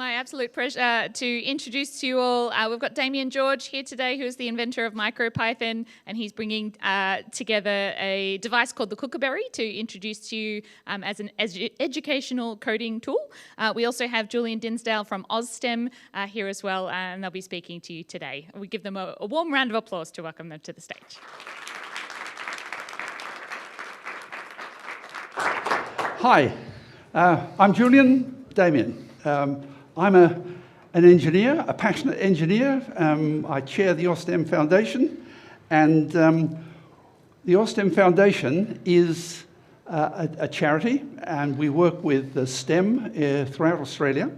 My absolute pleasure to introduce to you all. We've got Damien George here today, who is the inventor of MicroPython, and he's bringing together a device called the Kookaberry to introduce to you as an educational coding tool. We also have Julian Dinsdale from AustSTEM here as well, and they'll be speaking to you today. We give them a warm round of applause to welcome them to the stage. Hi, I'm Julian. Damien. I'm an engineer, a passionate engineer. I chair the AustSTEM Foundation, and the AustSTEM Foundation is a charity, and we work with STEM throughout Australia.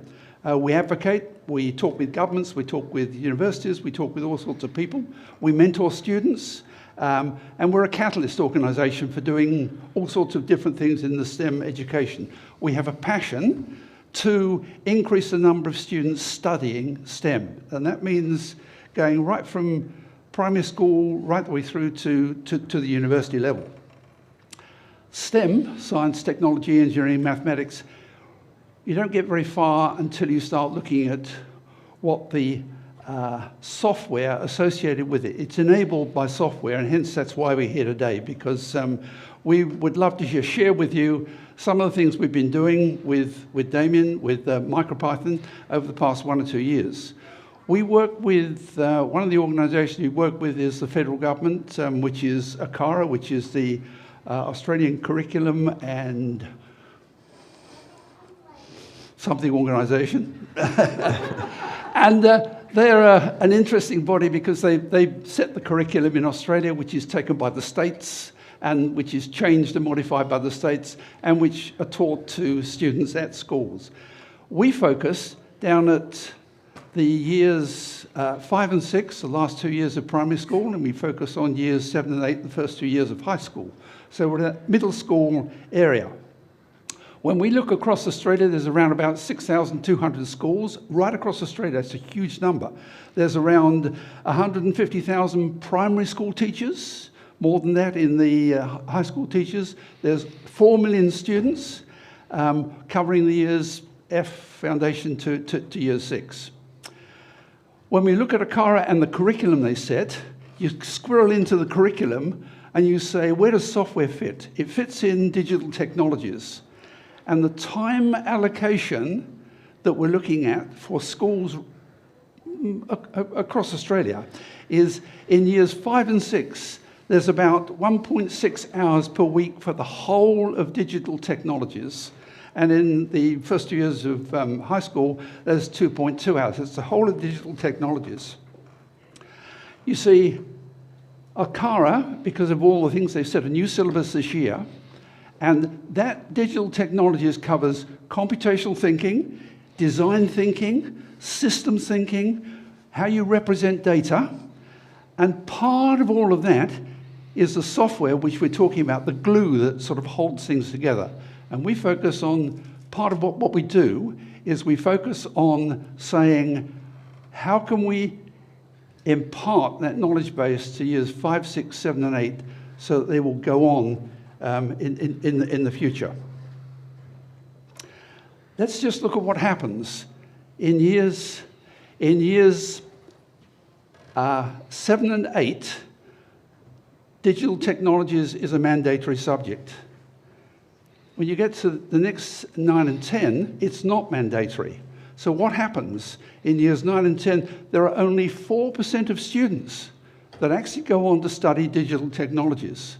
We advocate, we talk with governments, we talk with universities, we talk with all sorts of people. We mentor students, and we're a catalyst organisation for doing all sorts of different things in the STEM education. We have a passion to increase the number of students studying STEM. And that means going right from primary school right the way through to the university level. STEM, science, technology, engineering, mathematics, you don't get very far until you start looking at what the software associated with it. It's enabled by software, and hence that's why we're here today, because we would love to share with you some of the things we've been doing with Damien, with MicroPython over the past 1 or 2 years. We work with, one of the organisations we work with is the federal government, which is ACARA, which is the Australian Curriculum and something organisation. And they're an interesting body because they set the curriculum in Australia, which is taken by the states, and which is changed and modified by the states, and which are taught to students at schools. We focus down at the years 5 and 6, the last 2 years of primary school, and we focus on years 7 and 8, the first 2 years of high school. So we're in a middle school area. When we look across Australia, there's around about 6,200 schools right across Australia. That's a huge number. There's around 150,000 primary school teachers, more than that in the high school teachers. There's 4 million students covering the years F foundation to year 6. When we look at ACARA and the curriculum they set, you squirrel into the curriculum and you say, where does software fit? It fits in digital technologies. And the time allocation that we're looking at for schools across Australia is in years 5 and 6, there's about 1.6 hours per week for the whole of digital technologies. And in the first 2 years of high school, there's 2.2 hours. It's the whole of digital technologies. You see, ACARA, because of all the things they've set a new syllabus this year, and that digital technologies covers computational thinking, design thinking, systems thinking, how you represent data. And part of all of that is the software which we're talking about, the glue that sort of holds things together. And we focus on, part of what we do is we focus on saying, how can we impart that knowledge base to years 5, 6, 7, and 8 so that they will go on in the future. Let's just look at what happens in years 7 and 8. Digital technologies is a mandatory subject. When you get to the next 9 and 10, it's not mandatory. So what happens in years 9 and 10? There are only 4% of students that actually go on to study digital technologies,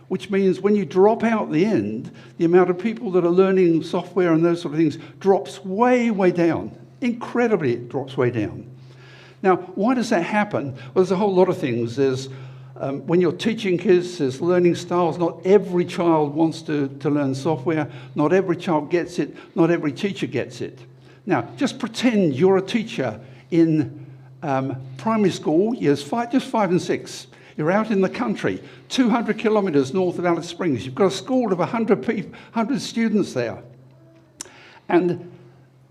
which means when you drop out the end, the amount of people that are learning software and those sort of things drops way, way down. Incredibly, it drops way down. Now, why does that happen? Well, there's a whole lot of things. There's when you're teaching kids, there's learning styles. Not every child wants to learn software. Not every child gets it. Not every teacher gets it. Now, just pretend you're a teacher in primary school, years 5, just 5 and 6. You're out in the country, 200 kilometres north of Alice Springs. You've got a school of 100 students there. And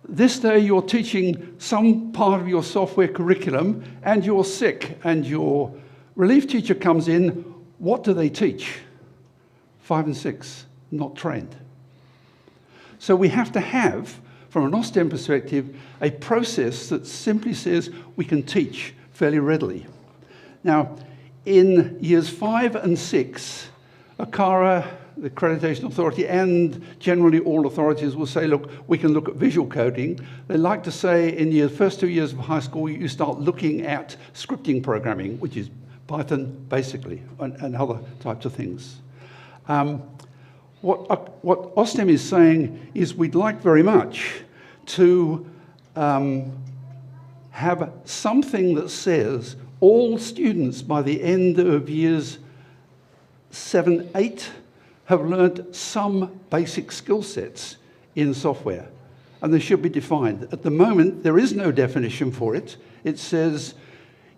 this day you're teaching some part of your software curriculum and you're sick and your relief teacher comes in. What do they teach? 5 and 6, not trained. So we have to have from an AustSTEM perspective, a process that simply says we can teach fairly readily. Now, in years 5 and 6, ACARA, the Accreditation Authority, and generally all authorities will say, look, we can look at visual coding. They like to say in the first 2 years of high school, you start looking at scripting programming, which is Python, basically, and other types of things. What AustSTEM is saying is we'd like very much to have something that says all students by the end of years 7, 8 have learned some basic skill sets in software, and they should be defined. At the moment, there is no definition for it. It says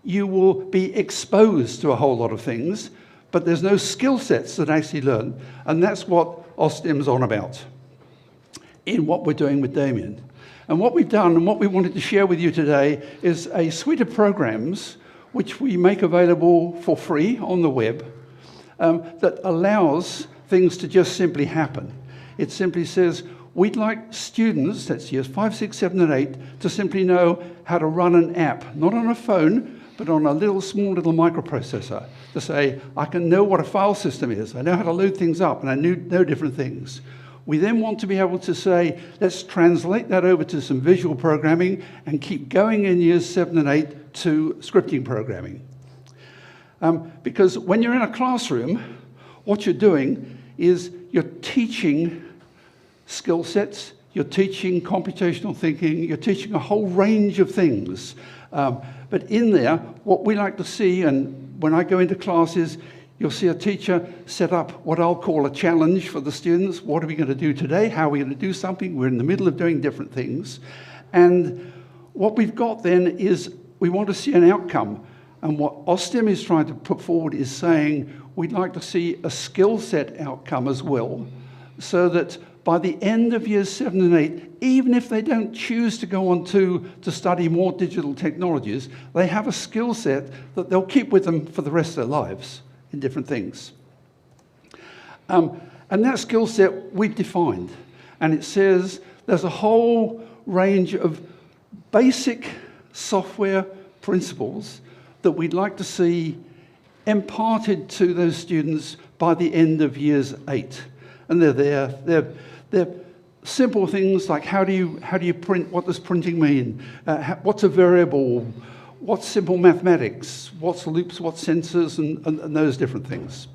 you will be exposed to a whole lot of things, but there's no skill sets that actually learn, and that's what AustSTEM's on about in what we're doing with Damien. And what we've done and what we wanted to share with you today is a suite of programs which we make available for free on the web that allows things to just simply happen. It simply says, we'd like students, that's years 5, 6, 7, and 8, to simply know how to run an app, not on a phone, but on a small little microprocessor, to say, I can know what a file system is, I know how to load things up, and I know different things. We then want to be able to say, let's translate that over to some visual programming and keep going in years 7 and 8 to scripting programming. Because when you're in a classroom, what you're doing is you're teaching skill sets, you're teaching computational thinking, you're teaching a whole range of things. But in there, what we like to see, and when I go into classes, you'll see a teacher set up what I'll call a challenge for the students. What are we going to do today? How are we going to do something? We're in the middle of doing different things. And what we've got then is we want to see an outcome. And what AustSTEM is trying to put forward is saying we'd like to see a skill set outcome as well, so that by the end of years 7 and 8, even if they don't choose to go on to study more digital technologies, they have a skill set that they'll keep with them for the rest of their lives in different things. And that skill set we've defined. And it says there's a whole range of basic software principles that we'd like to see imparted to those students by the end of years 8. And they're there. They're simple things like how do you print? What does printing mean? What's a variable? What's simple mathematics? What's loops? What's sensors? And those different things.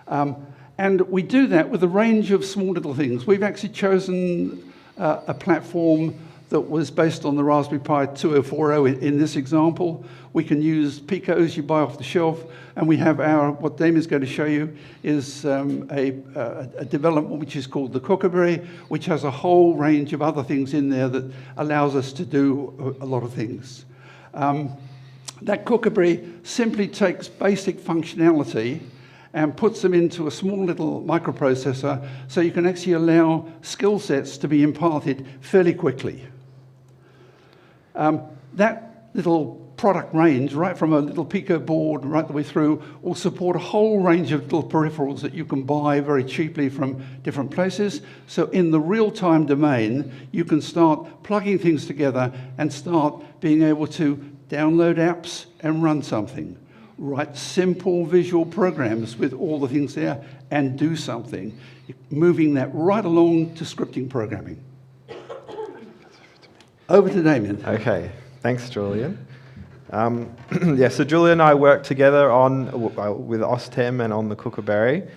And we do that with a range of small little things. We've actually chosen a platform that was based on the Raspberry Pi 2040 in this example. We can use Picos you buy off the shelf, and we have what Damien's going to show you is a development which is called the Kookaberry, which has a whole range of other things in there that allows us to do a lot of things. That Kookaberry simply takes basic functionality and puts them into a small little microprocessor so you can actually allow skill sets to be imparted fairly quickly. That little product range, right from a little Pico board right the way through, will support a whole range of little peripherals that you can buy very cheaply from different places. So in the real-time domain, you can start plugging things together and start being able to download apps and run something. Write simple visual programs with all the things there and do something, moving that right along to scripting programming. Over to Damien. Okay, thanks, Julian. Yeah, so Julian and I work together with AustSTEM and on the Kookaberry.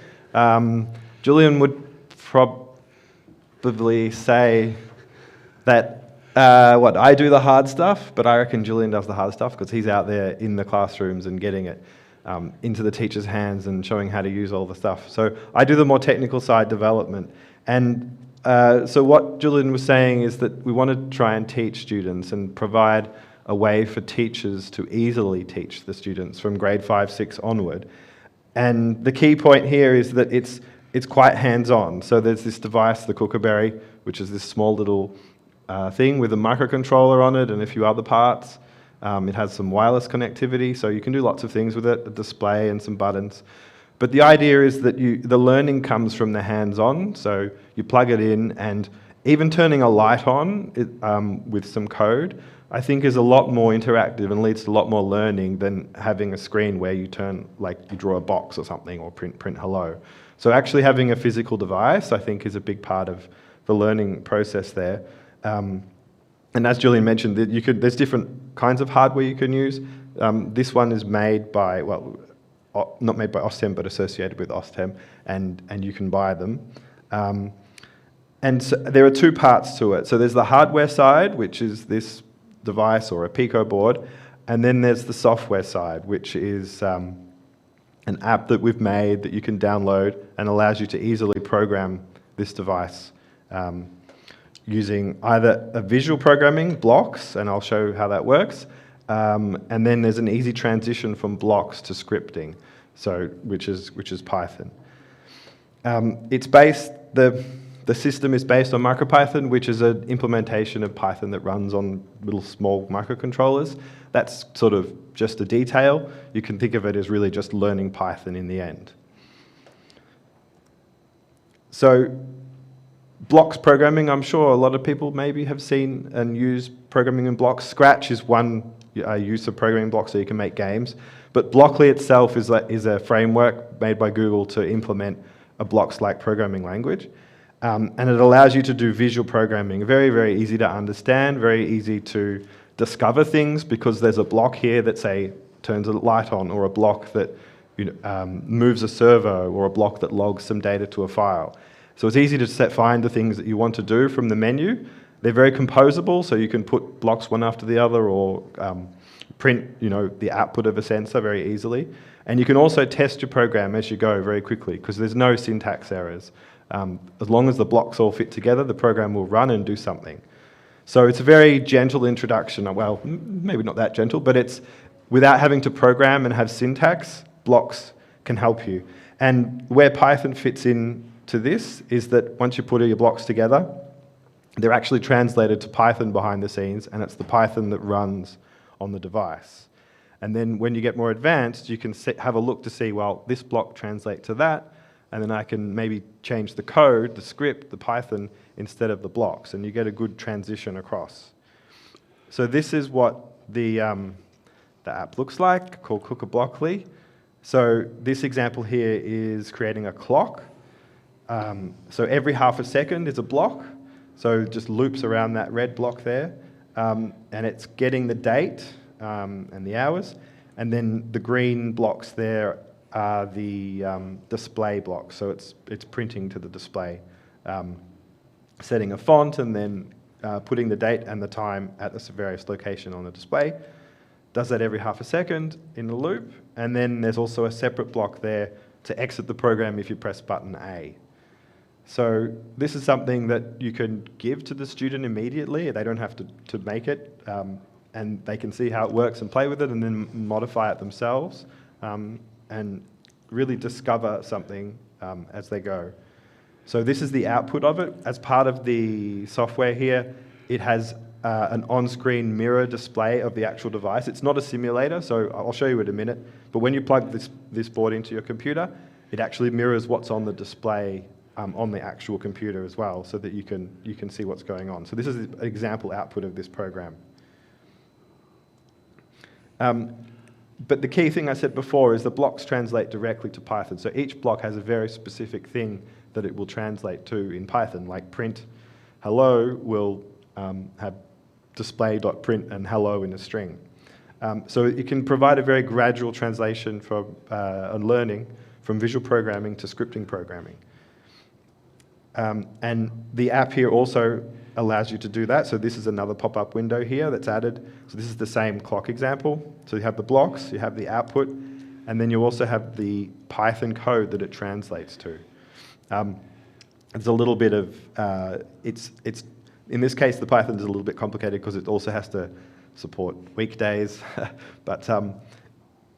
Julian would probably say that I do the hard stuff, but I reckon Julian does the hard stuff because he's out there in the classrooms and getting it into the teacher's hands and showing how to use all the stuff. So I do the more technical side development. And so what Julian was saying is that we want to try and teach students and provide a way for teachers to easily teach the students from grade 5, 6 onward. And the key point here is that it's quite hands-on. So there's this device, the Kookaberry, which is this small little thing with a microcontroller on it and a few other parts. It has some wireless connectivity, so you can do lots of things with it, a display and some buttons. But the idea is that the learning comes from the hands-on, so you plug it in and Even turning a light on with some code, I think is a lot more interactive and leads to a lot more learning than having a screen where you turn, like you draw a box or something or print hello. So actually having a physical device, I think, is a big part of the learning process there. And as Julian mentioned, there's different kinds of hardware you can use. This one is made by, well, not made by AustSTEM, but associated with AustSTEM, and you can buy them. And so there are two parts to it. So there's the hardware side, which is this device or a Pico board, and then there's the software side, which is an app that we've made that you can download and allows you to easily program this device using either a visual programming, blocks, and I'll show how that works, and then there's an easy transition from blocks to scripting, so which is Python. The system is based on MicroPython, which is an implementation of Python that runs on little small microcontrollers. That's sort of just a detail. You can think of it as really just learning Python in the end. So blocks programming, I'm sure a lot of people maybe have seen and used programming in blocks. Scratch is one use of programming blocks so you can make games. But Blockly itself is a framework made by Google to implement a blocks-like programming language. And it allows you to do visual programming. Very, very easy to understand, very easy to discover things because there's a block here that, say, turns a light on, or a block that moves a servo, or a block that logs some data to a file. So it's easy to find the things that you want to do from the menu. They're very composable, so you can put blocks one after the other, or print the output of a sensor very easily. And you can also test your program as you go very quickly because there's no syntax errors. As long as the blocks all fit together, the program will run and do something. So it's a very gentle introduction. Well, maybe not that gentle, but it's without having to program and have syntax, blocks can help you. And where Python fits in to this is that once you put all your blocks together, they're actually translated to Python behind the scenes, and it's the Python that runs on the device. And then when you get more advanced, you can have a look to see, well, this block translates to that, and then I can maybe change the code, the script, the Python, instead of the blocks, and you get a good transition across. So this is what the app looks like, called Kookaberry. So this example here is creating a clock. So every half a second is a block, so it just loops around that red block there, and it's getting the date and the hours, and then the green blocks there are the display blocks, so it's printing to the display, setting a font and then putting the date and the time at the various location on the display. Does that every half a second in the loop, and then there's also a separate block there to exit the program if you press button A. So this is something that you can give to the student immediately. They don't have to make it, and they can see how it works and play with it and then modify it themselves. And really discover something as they go. So this is the output of it. As part of the software here, it has an on-screen mirror display of the actual device. It's not a simulator, so I'll show you in a minute. But when you plug this board into your computer, it actually mirrors what's on the display on the actual computer as well, so that you can see what's going on. So this is an example output of this program. But the key thing I said before is the blocks translate directly to Python. So each block has a very specific thing that it will translate to in Python, like print hello will have display.print and hello in a string. So it can provide a very gradual translation for learning from visual programming to scripting programming. And the app here also allows you to do that. So this is another pop-up window here that's added. So this is the same clock example. So you have the blocks, you have the output, and then you also have the Python code that it translates to. It's a little bit of, in this case, the Python is a little bit complicated because it also has to support weekdays. But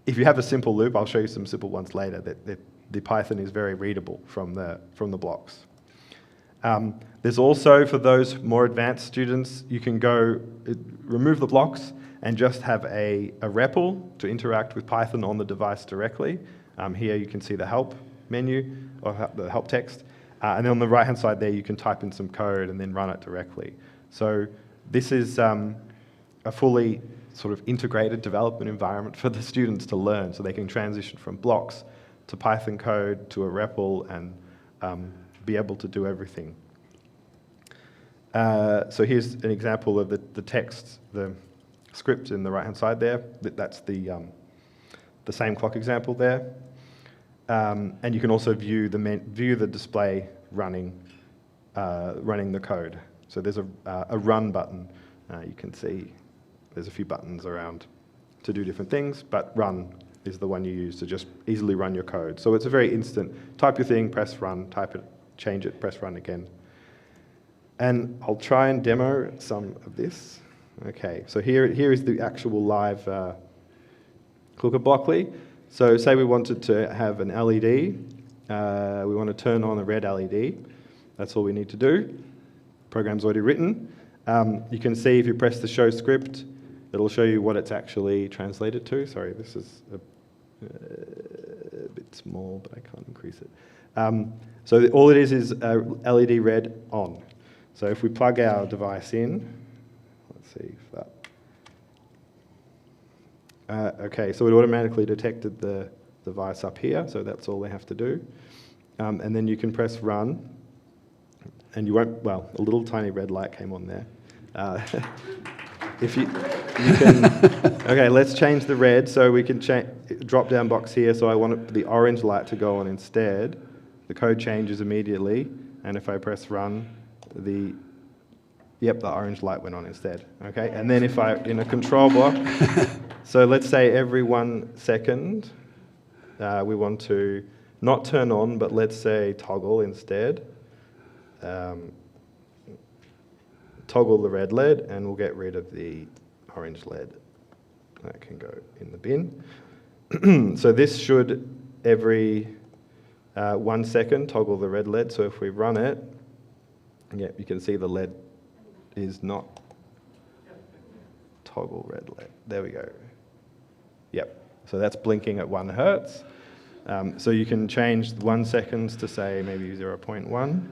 if you have a simple loop, I'll show you some simple ones later, the Python is very readable from the blocks. There's also, for those more advanced students, you can go remove the blocks and just have a REPL to interact with Python on the device directly. Here you can see the help menu, or the help text. And then on the right-hand side there, you can type in some code and then run it directly. So this is a fully sort of integrated development environment for the students to learn, so they can transition from blocks to Python code to a REPL and be able to do everything. So here's an example of the text, the script in the right-hand side there. That's the same clock example there. And you can also view the display running the code. So there's a run button. You can see there's a few buttons around to do different things, but run is the one you use to just easily run your code. So it's a very instant, type your thing, press run, type it, change it, press run again. And I'll try and demo some of this. Okay, so here is the actual live Kookaberry. So say we wanted to have an LED, we want to turn on a red LED. That's all we need to do. Program's already written. You can see if you press the show script, it'll show you what it's actually translated to. Sorry, this is a bit small, but I can't increase it. So all it is LED red on. So if we plug our device in, let's see if that... okay, so it automatically detected the device up here, so that's all they have to do. And then you can press run, and you won't, well, a little tiny red light came on there. If you can, okay, let's change the red, so we can drop down box here, so I want the orange light to go on instead. The code changes immediately, and if I press run, the orange light went on instead, okay? And then if in a control block, so let's say every 1 second, we want to not turn on, but let's say toggle instead. Toggle the red LED, and we'll get rid of the orange LED. That can go in the bin. So this should, every 1 second, toggle the red LED. So if we run it, yep, you can see the LED is not toggle red LED. There we go. Yep, so that's blinking at 1 hertz. So you can change 1 seconds to say maybe 0.1.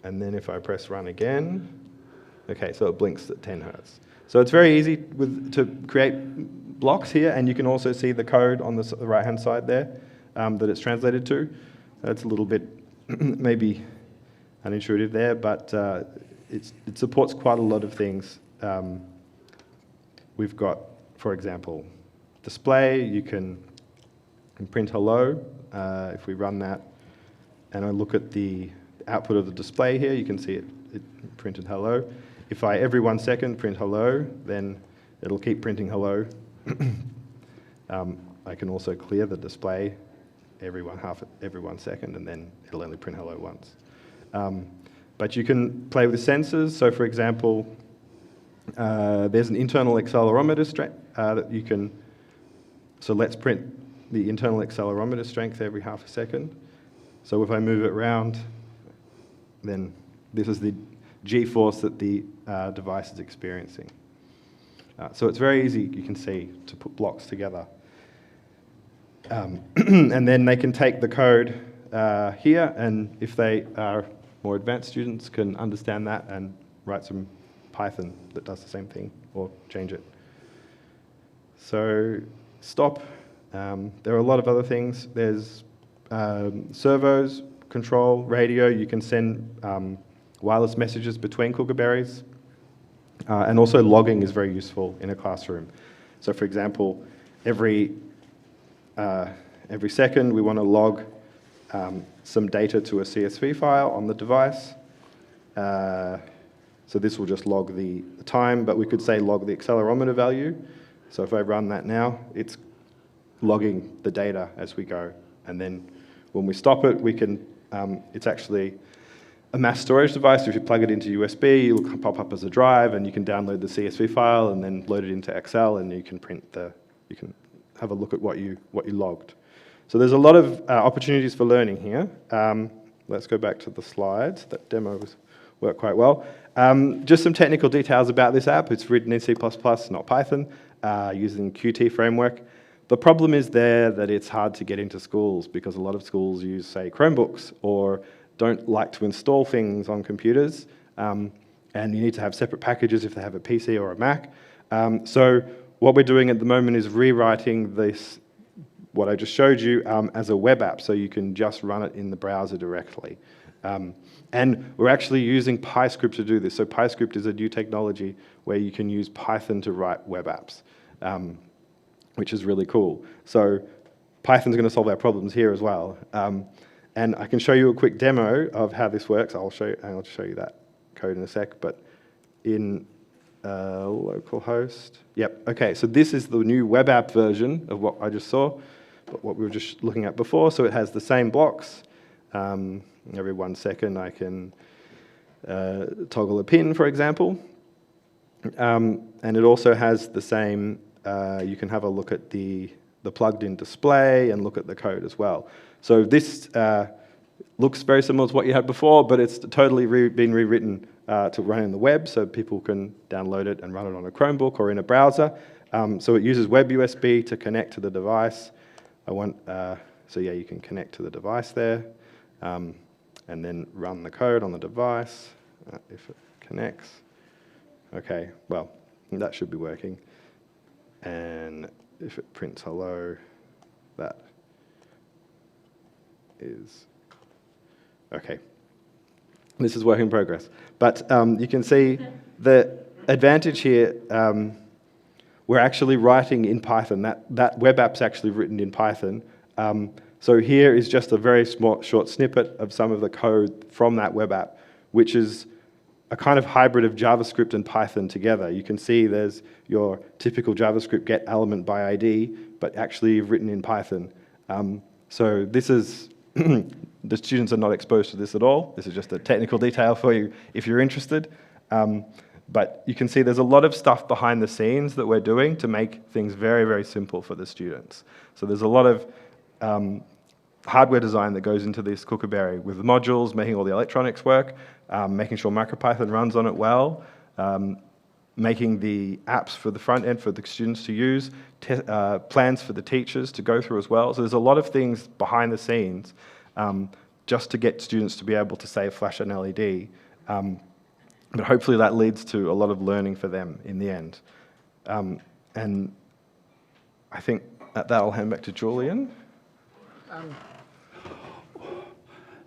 And then if I press run again, okay, so it blinks at 10 hertz. So it's very easy to create blocks here, and you can also see the code on the right-hand side there that it's translated to. It's a little bit maybe unintuitive there, but it supports quite a lot of things. We've got, for example, display. You can print hello. If we run that, and I look at the output of the display here, you can see it printed hello. If I every 1 second print hello, then it'll keep printing hello. I can also clear the display every 1 second, and then it'll only print hello once. But you can play with the sensors. So for example, there's an internal accelerometer strength that you can, so let's print the internal accelerometer strength every half a second. So if I move it around, then this is the G-force that the device is experiencing. So it's very easy, you can see, to put blocks together. And then they can take the code here, and if they are more advanced students, can understand that and write some Python that does the same thing, or change it. So stop. There are a lot of other things. There's servos, control, radio. You can send wireless messages between Kookaberries. And also logging is very useful in a classroom. So for example, every second we want to log some data to a CSV file on the device. So this will just log the time, but we could say log the accelerometer value. So if I run that now, it's logging the data as we go. And then when we stop it, we can, it's actually a mass storage device. If you plug it into USB, it'll pop up as a drive, and you can download the CSV file and then load it into Excel, and you can you can have a look at what you logged. So there's a lot of opportunities for learning here. Let's go back to the slides. That demo worked quite well. Just some technical details about this app. It's written in C++, not Python, using Qt framework. The problem is there that it's hard to get into schools because a lot of schools use, say, Chromebooks, or don't like to install things on computers, and you need to have separate packages if they have a PC or a Mac. So what we're doing at the moment is rewriting this, what I just showed you, as a web app, so you can just run it in the browser directly. And we're actually using PyScript to do this. So PyScript is a new technology where you can use Python to write web apps, which is really cool. So Python's going to solve our problems here as well. And I can show you a quick demo of how this works. I'll show you that code in a sec, but in localhost. Yep, okay, so this is the new web app version of what I just saw, but what we were just looking at before. So it has the same blocks. Every 1 second I can toggle a pin, for example. And it also has the same, you can have a look at the plugged-in display and look at the code as well. So this looks very similar to what you had before, but it's totally been rewritten to run in the web, so people can download it and run it on a Chromebook or in a browser. So it uses web USB to connect to the device. So yeah, you can connect to the device there, and then run the code on the device if it connects. Okay, well, that should be working. And if it prints hello, that is okay. This is work in progress. But you can see the advantage here, we're actually writing in Python. That web app's actually written in Python. So here is just a very short snippet of some of the code from that web app, which is a kind of hybrid of JavaScript and Python together. You can see there's your typical JavaScript get element by ID, but actually written in Python. So this is, the students are not exposed to this at all. This is just a technical detail for you if you're interested. But you can see there's a lot of stuff behind the scenes that we're doing to make things very, very simple for the students. So there's a lot of hardware design that goes into this Kookaberry with the modules, making all the electronics work, making sure MicroPython runs on it well, making the apps for the front end for the students to use, plans for the teachers to go through as well. So there's a lot of things behind the scenes just to get students to be able to, say, flash an LED. But hopefully that leads to a lot of learning for them in the end. And I think that I'll hand back to Julian.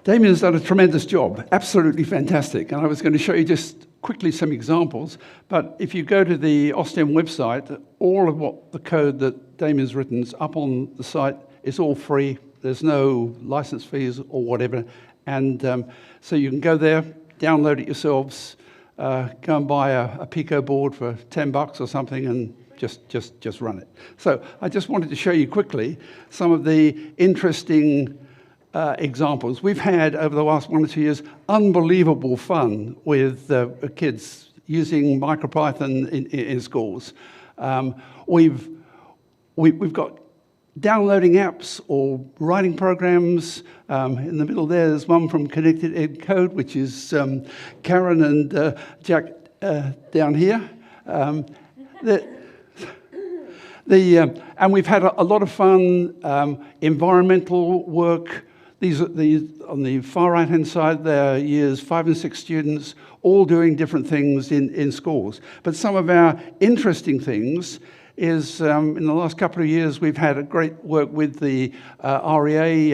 Damien has done a tremendous job, absolutely fantastic. And I was going to show you just quickly some examples, but if you go to the AustSTEM website, all of what the code that Damien's written is up on the site. It's all free. There's no license fees or whatever. And so you can go there, download it yourselves, go and buy a Pico board for $10 or something and just run it. So I just wanted to show you quickly some of the interesting examples. We've had, over the last 1 or 2 years, unbelievable fun with kids using MicroPython in schools. We've got downloading apps or writing programs. In the middle there's one from Connected Ed Code, which is Karen and Jack down here. And we've had a lot of fun environmental work. These on the far right-hand side, they're years 5 and 6 students, all doing different things in schools. But some of our interesting things is in the last couple of years, we've had a great work with the REA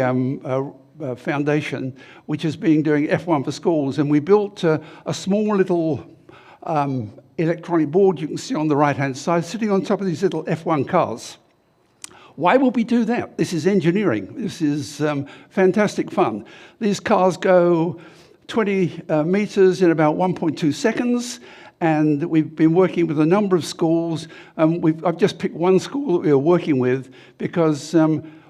Foundation, which has been doing F1 for schools. And we built a small little electronic board you can see on the right-hand side, sitting on top of these little F1 cars. Why would we do that? This is engineering. This is fantastic fun. These cars go 20 meters in about 1.2 seconds, and we've been working with a number of schools. I've just picked one school that we were working with because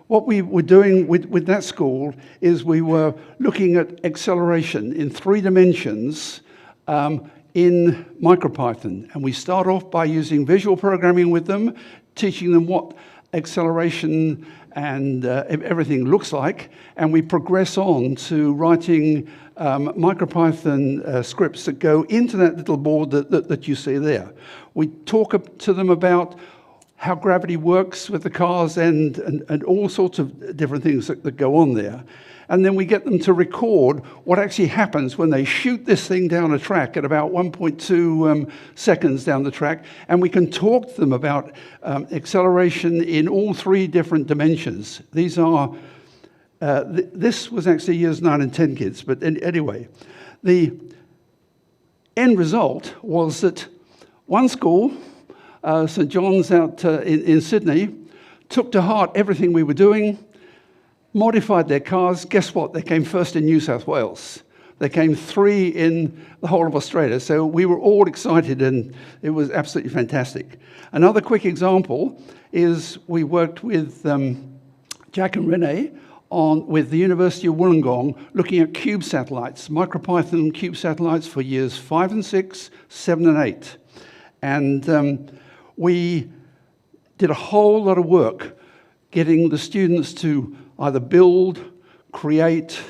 what we were doing with that school is we were looking at acceleration in 3 dimensions in MicroPython. And we start off by using visual programming with them, teaching them what acceleration and everything looks like, and we progress on to writing MicroPython scripts that go into that little board that you see there. We talk to them about how gravity works with the cars and all sorts of different things that go on there. and then we get them to record what actually happens when they shoot this thing down a track at about 1.2 seconds down the track, and we can talk to them about acceleration in all three different dimensions. These are, this was actually years 9 and 10 kids, but anyway, the end result was that one school, St John's out in Sydney, took to heart everything we were doing, modified their cars. Guess what? They came first in New South Wales. They came 3 in the whole of Australia. So we were all excited, and it was absolutely fantastic. Another quick example is we worked with Jack and Renee with the University of Wollongong looking at cube satellites, MicroPython cube satellites for years 5 and 6, 7 and 8. And we did a whole lot of work getting the students to either build, create,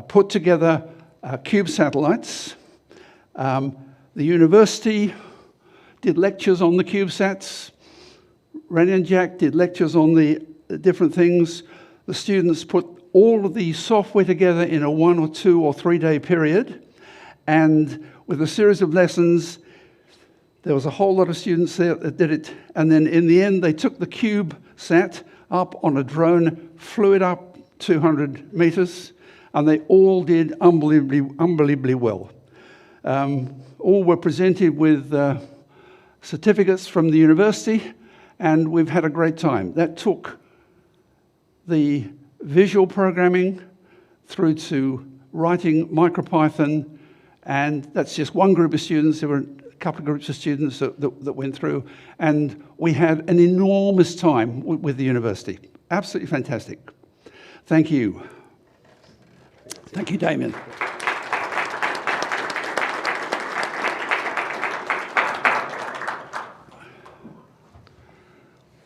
put together cube satellites. The university did lectures on the CubeSats. Rennie and Jack did lectures on the different things. The students put all of the software together in a 1 or 2 or 3 day period. And with a series of lessons, there was a whole lot of students there that did it. And then in the end, they took the CubeSat up on a drone, flew it up 200 meters, and they all did unbelievably well. All were presented with certificates from the university, and we've had a great time. That took the visual programming through to writing MicroPython, and that's just one group of students. There were a couple of groups of students that went through, and we had an enormous time with the university. Absolutely fantastic. Thank you. Thank you, Damien.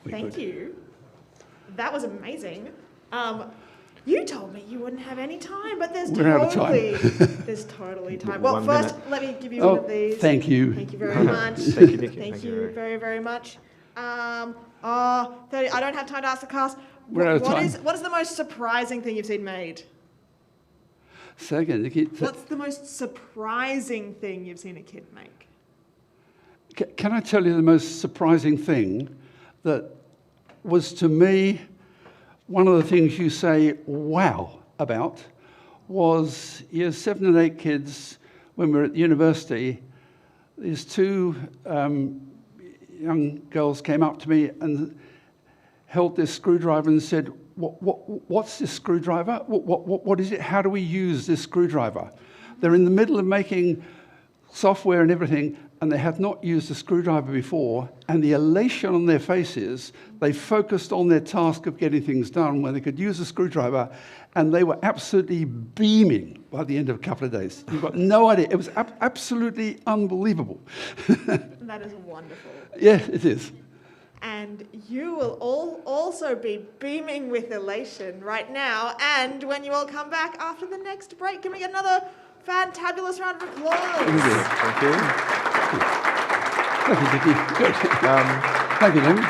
Thank you. That was amazing. You told me you wouldn't have any time, but there's totally time. Well, first, let me give you one of these. Thank you. Thank you very much. Thank you, Nikki. Thank you very, very much. 30, I don't have time to ask the cast. We're out of time. What is the most surprising thing you've seen made? Say again, Nikki. What's the most surprising thing you've seen a kid make? Can I tell you the most surprising thing that was, to me, one of the things you say wow about was years 7 and 8 kids when we were at university. These 2 young girls came up to me and held this screwdriver and said, what's this screwdriver? What is it? How do we use this screwdriver? They're in the middle of making software and everything, and they had not used a screwdriver before, and the elation on their faces, they focused on their task of getting things done where they could use a screwdriver, and they were absolutely beaming by the end of a couple of days. You've got no idea. It was absolutely unbelievable. That is wonderful. Yeah, it is. And you will all also be beaming with elation right now, and when you all come back after the next break, can we get another fantabulous round of applause? Thank you. Thank you, Vicky. Good. Thank you, Damien.